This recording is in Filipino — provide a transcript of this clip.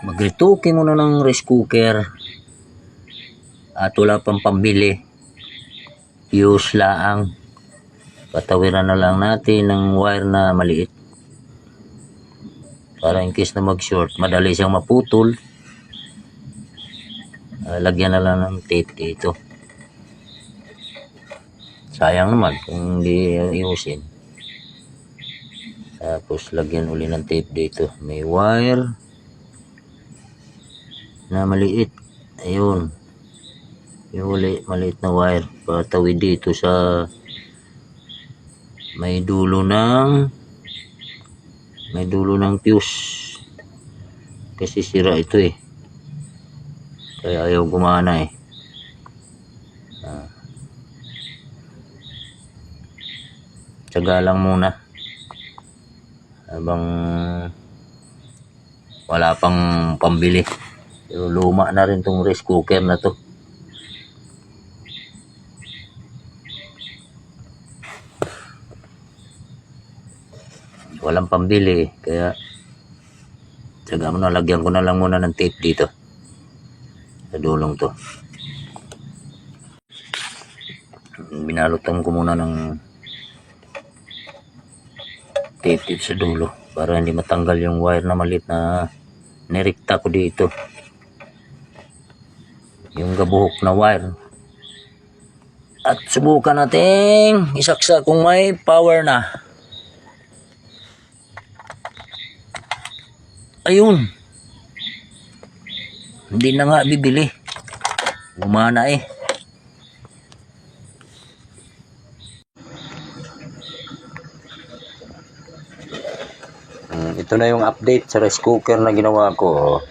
Magrituki muna ng rice cooker at wala pang pambili, fuse laang. Patawiran na lang natin ng wire na maliit para in case na mag short madali siyang maputol. Lagyan na lang ng tape dito, sayang naman kung hindi iusin. Tapos lagyan uli ng tape dito, may wire na maliit, ayun yung uli maliit na wire, patawid dito sa may dulo ng fuse kasi sira ito kaya ayaw gumana Tsaga lang muna habang wala pang pambili. Pero luma na rin tong rice cooker na to. Walang pambili kaya tsaga mo na, lagyan ko na lang muna ng tape dito sa dulong to. Binalutan ko muna ng tape dito sa dulo para hindi matanggal yung wire na maliit na nirekta ko dito, yung gabuhok na wire. At subukan nating isaksa kung may power na. Ayun, hindi na nga bibili, gumana Ito na yung update sa rice cooker na ginawa ko.